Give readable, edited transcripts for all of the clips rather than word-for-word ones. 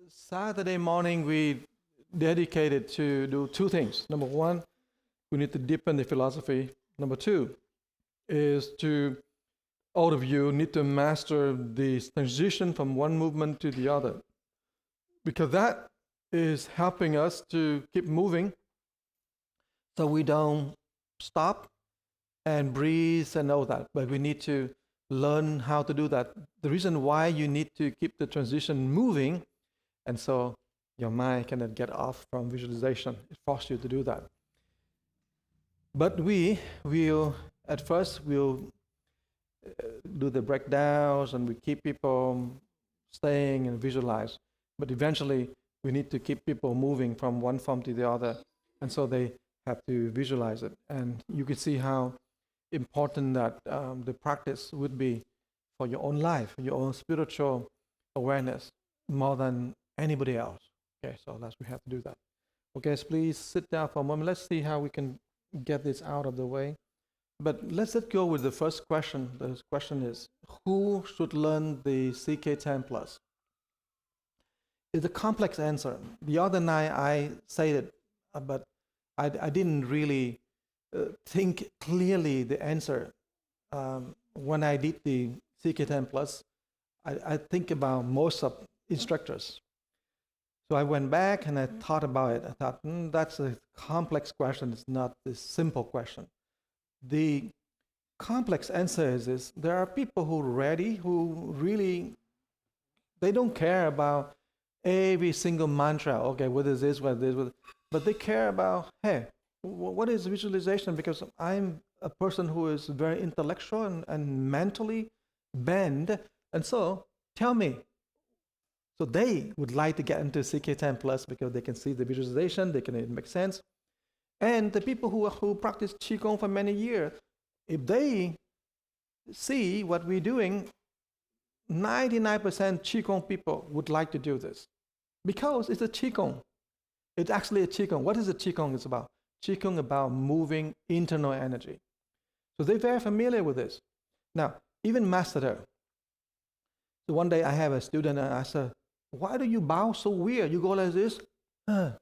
Saturday morning we dedicated to do two things. Number one, we need to deepen the philosophy. Number two is to, all of you need to master the transition from one movement to the other, because that is helping us to keep moving so we don't stop and breathe and all that. But we need to learn how to do that. The reason why you need to keep the transition moving, and so your mind cannot get off from visualization. It forces you to do that. But we will, at first, we'll do the breakdowns and we keep people staying and visualize. But eventually, we need to keep people moving from one form to the other. And so they have to visualize it. And you can see how important that the practice would be for your own life, your own spiritual awareness, more than anybody else. Okay, so that's we have to do that. Okay, so please sit down for a moment. Let's see how we can get this out of the way. But let's go with the first question. The question is, who should learn the CK10 plus? It's a complex answer. The other night I said it, but I didn't really think clearly the answer. When I did the CK10 plus, I think about most of instructors. So I went back and I thought about it. I thought, that's a complex question. It's not a simple question. The complex answer is this. There are people who are ready, who really, they don't care about every single mantra. Okay, what is this, what is this, but they care about, hey, what is visualization? Because I'm a person who is very intellectual and mentally bent. And so tell me. So they would like to get into CK10 plus because they can see the visualization, it makes sense. And the people who practice Qigong for many years, if they see what we're doing, 99% Qigong people would like to do this because it's a Qigong. It's actually a Qigong. What is a Qigong? It's about Qigong about moving internal energy. So they're very familiar with this. Now, even Master. So one day I have a student and I said, why do you bow so weird? You go like this, and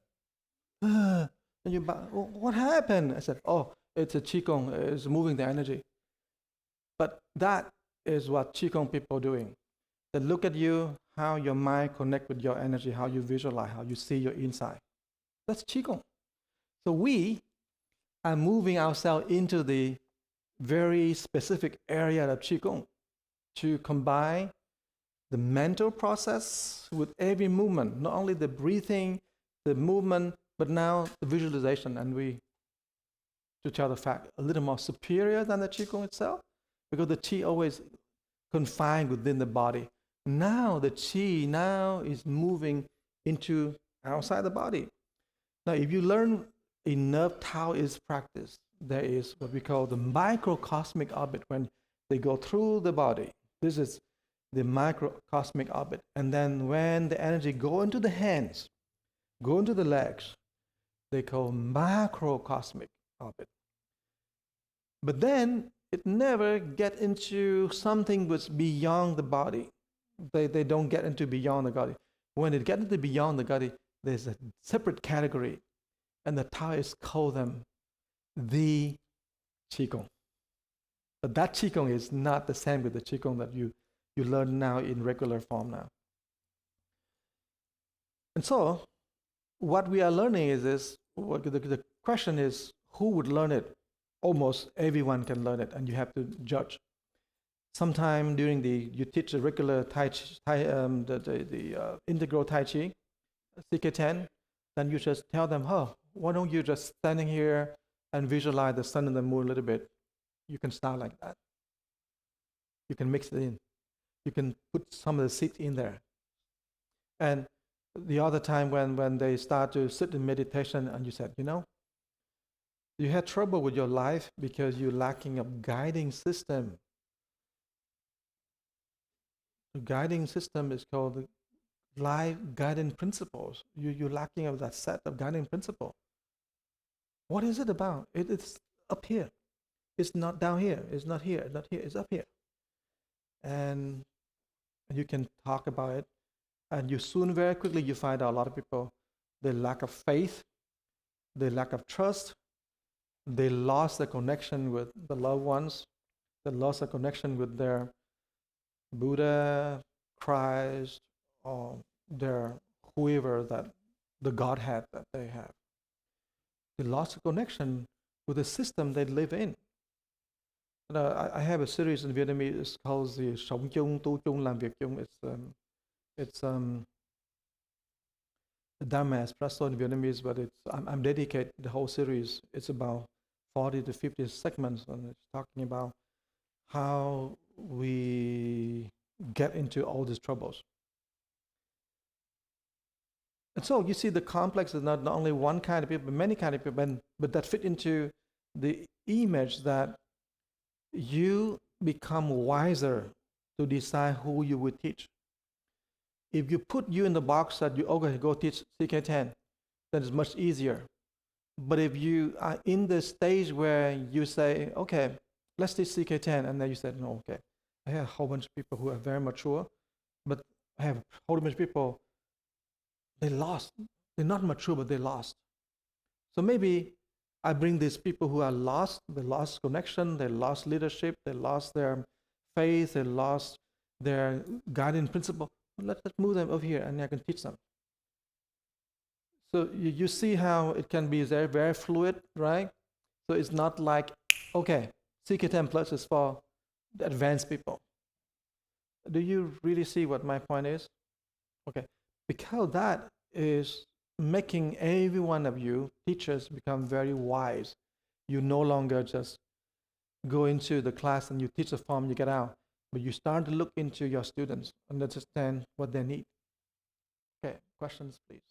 you bow. What happened? I said, oh, it's a Qigong. It's moving the energy. But that is what Qigong people are doing. They look at you, how your mind connects with your energy, how you visualize, how you see your inside. That's Qigong. So we are moving ourselves into the very specific area of Qigong to combine the mental process with every movement, not only the breathing, the movement, but now the visualization. And we, to tell the fact, a little more superior than the Qigong itself, because the Qi always confined within the body. Now the Qi now is moving into outside the body. Now, if you learn enough Taoist practice, there is what we call the microcosmic orbit when they go through the body. This is the microcosmic orbit. And then when the energy go into the hands, go into the legs, they call macrocosmic orbit. But then it never get into something that's beyond the body. They don't get into beyond the body. When it gets into beyond the body, there's a separate category. And the Taoists call them the Qigong. But that Qigong is not the same with the Qigong that you learn now in regular form now. And so, what we are learning is this, the question is, who would learn it? Almost everyone can learn it, and you have to judge. Sometime during you teach the regular integral Tai Chi, CK10, then you just tell them, why don't you just standing here and visualize the sun and the moon a little bit? You can start like that. You can mix it in. You can put some of the seeds in there. And the other time when they start to sit in meditation and you said, you had trouble with your life because you're lacking a guiding system. The guiding system is called the life guiding principles. You're lacking of that set of guiding principles. What is it about? It's up here. It's not down here. It's not here. It's not here. It's up here. And you can talk about it. And you soon, very quickly, you find out a lot of people, they lack of faith, they lack of trust, they lost the connection with the loved ones, they lost the connection with their Buddha, Christ, or their whoever that the Godhead that they have. They lost the connection with the system they live in. I have a series in Vietnamese. It's called the Sống chung, tu chung, làm việc chung. It's Dhamma espresso in Vietnamese, but I'm dedicated the whole series. It's about 40 to 50 segments, and it's talking about how we get into all these troubles. And so you see, the complex is not only one kind of people, but many kind of people, but that fit into the image that you become wiser to decide who you will teach. If you put you in the box that you okay, go teach CK10, then it's much easier. But if you are in the stage where you say, okay, let's teach CK10, and then you said, no, okay, I have a whole bunch of people who are very mature, but I have a whole bunch of people, they lost. They're not mature, but they lost. So maybe I bring these people who are lost, they lost connection, they lost leadership, they lost their faith, they lost their guiding principle. Let's move them over here and I can teach them. So you see how it can be very, very fluid, right? So it's not like, okay, CK10 Plus is for the advanced people. Do you really see what my point is? Okay, because that is making every one of you teachers become very wise. You no longer just go into the class and you teach the form, you get out, but you start to look into your students and understand what they need. Okay, questions, please.